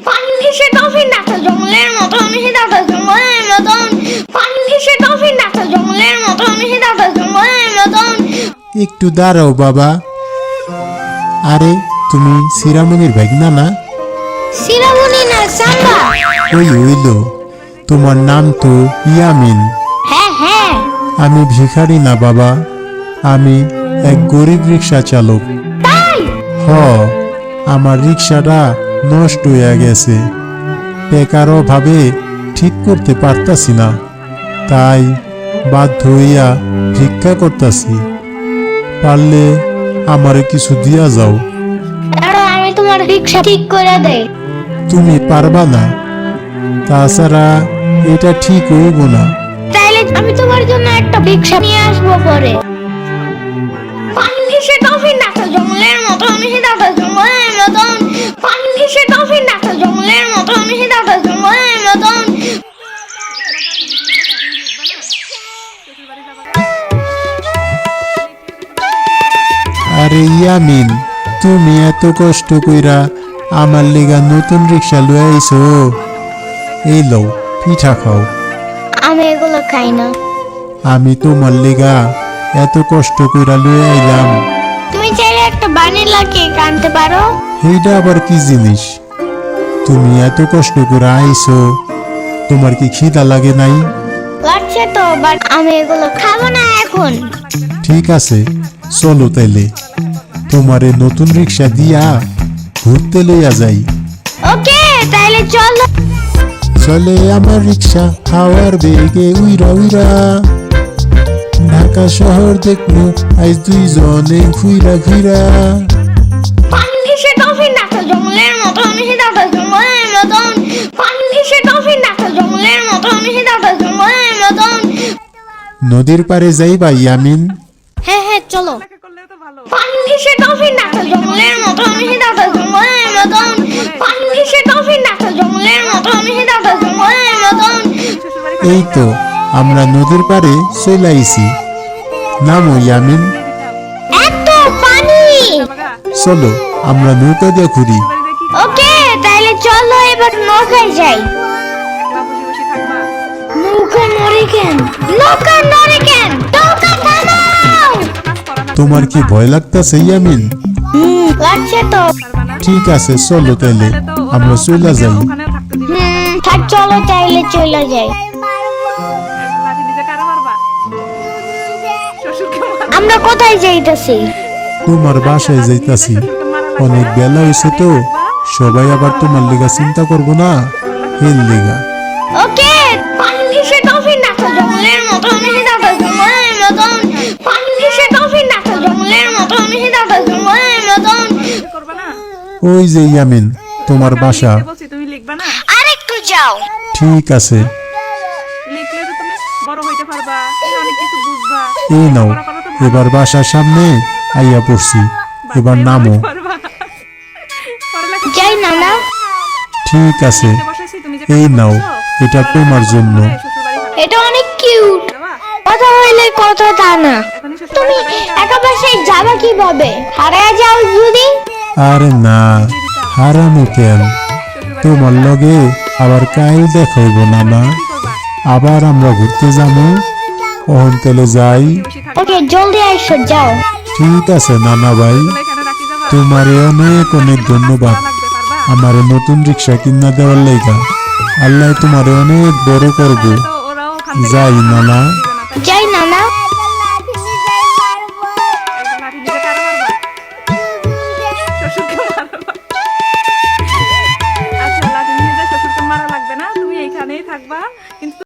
পানি ঘেঁষে টফির নাচা জঙ্গলের মতো মিশে দাদা জঙ্গলের মতন। পানি ঘেঁষে টফির নাচা জঙ্গলের মতো মিশে দাদা জঙ্গলের মতন। একটু দাঁড়াও বাবা। আরে তুমি শিরামণির ভাগনা না? শিরামণি না, সাম্বা। ওই হইল, তোমার নাম তো ইয়ামিন। হ্যাঁ হ্যাঁ। আমি ভিখারি না বাবা, আমি এক গরিব রিক্সা চালক। তাই? হ, আমার রিক্সাটা নষ্ট হয়ে গেছে, টাকার অভাবে ঠিক করতে পারতাছি না, তাই বাধ্য হইয়া ভিক্ষা করতাছি। পারলে আমারে কিছু দিয়া যাও। দাঁড়াও, আমি তোমার রিক্সা ঠিক করে দেই। তুমি পারবা না, তাছাড়া এটা ঠিক হইব না। তাইলে আমি তোমার জন্য একটা রিক্সা নিয়ে আসবো পরে। পানি ঘেঁষে টফির নাচা জঙ্গলের মতো মিশে দাদা জঙ্গলের মতন। পানি ঘেঁষে টফির নাচা জঙ্গলের মতো মিশে দাদা জঙ্গলের মতন। আরে ইয়ামিন, তুমি এত কষ্ট কইরা আমার লেগা নতুন রিক্সা লয়ে আইছো। এই লও, পিঠা খাও। আমি এগুলো খাই না। আমি তোমার লেগা এত কষ্ট কইরা লয়ে আইলাম। তুমি চাইলে একটা বানিলা কেক আনতে পারো। এইটা আবার কি জিনিস? তুমি এত কষ্ট করে আইছো, তোমার কি খিদা লাগে নাই? লাগছে তো, বাট আমি এগুলো খাবো না এখন। ঠিক আছে, চলো তাইলে তোমার এই নতুন রিক্সা দিয়া ঘুরতে লইয়া যাই। ওকে, তাইলে চলো। চলে আমার রিক্সা হাওয়ার বেগে উইরা উইরা, ঢাকা শহর দেখবো আজ দুইজনে ঘুইরা ঘুইরা। পানি ঘেঁষে টফির নাচা জঙ্গলের মতো মিশে দাদা জঙ্গলের মতন। পানি ঘেঁষে টফির নাচা জঙ্গলের মতো মিশে দাদা জঙ্গলের মতন। নদীর পারে যাইবা ইয়ামিন? হ্যাঁ হ্যাঁ, চলো। পানি ঘেঁষে টফির নাচা জঙ্গলের মতো মিশে দাদা জঙ্গলের মতন। পানি ঘেঁষে টফির নাচা জঙ্গলের মতো মিশে দাদা জঙ্গলের মতন। এই তো আমরা নদীর পারে চলে আইছি। নামো ইয়ামিন। এত পানি! চলো আমরা নৌকা দিয়ে ঘুরি। ওকে, তাইলে চলো এবার নৌকায় যাই। নৌকা নড়ে কেন? নৌকা নড়ে কেন? নৌকা থামাও! তোমার কি ভয় লাগতাছে ইয়ামিন? লাগছে তো। ঠিক আছে, চলো তাইলে আমরা চলে যাই। থাক, চলো তাইলে চলে যাই। আমরা কোথায় যাইতেছি? তোমার বাসায় যাইতাছি। অনেক বেলা হয়েছে তো, সবাই আবার তোমার লেগা চিন্তা করবো না, এর লেগা। ওকে, পানি ঘেঁষে টফির নাচা জঙ্গলের মতো মিশে দাদা জঙ্গলের মতন। পানি ঘেঁষে টফির নাচা জঙ্গলের মতো মিশে দাদা জঙ্গলের মতন। ওই যে ইয়ামিন, তোমার বাসা। তুমি লিখবা না? আরেকটু যাও। ঠিক আছে, লিখলে তো তুমি বড় হইতে পারবা, অনেক কিছু বুঝবা। এই নাও, পড়াশোনা তো ভালো এবার বাসার সামনে আইয়া পড়ছি, এবার নামো। পারবা। পড়ালেখা যাই নানা। ঠিক আছে, বসাইছি, তুমি যে এই কাজ নাও, করছো, এটা তোমার জন্য। শ্বশুরবাড়ি ভাড়া এটা অনেক কিউট। দেবা? কথা হইলে কথা তা না। এখনই শ্বশুরবাড়ি তুমি ভাড়া একা বাসায় যাবা কিভাবে? হারায় যাও যদি? আরে না, হারামো কেন? তোমার লগে আবার কাই দেখাইব না না, করবা? আবার আমরা ঘুরতে যাবো। অহন্তলে যাই। বেশি থাকবা। ওকে, জলদি আইসো, যাও। ঠিক আছে নানা ভাই, এখানে রাখি যাবা? তোমারে অনেক অনেক ধন্যবাদ লাগবে, পারবা? আমারে নতুন রিক্সা কিনা দেওয়ার লাইগা। আল্লাহ তোমারে অনেক বড় করবো। তো ওরাও ওখান থেকে যাই নানা। যাই নানা। একটা লাঠি দিলে কারো মারবা? শ্বশুরকে মারবা? আচ্ছা, লাঠি নিয়ে যা, শ্বশুরকে মারা লাগবে না, তুমি এইখানেই থাকবা, কিন্তু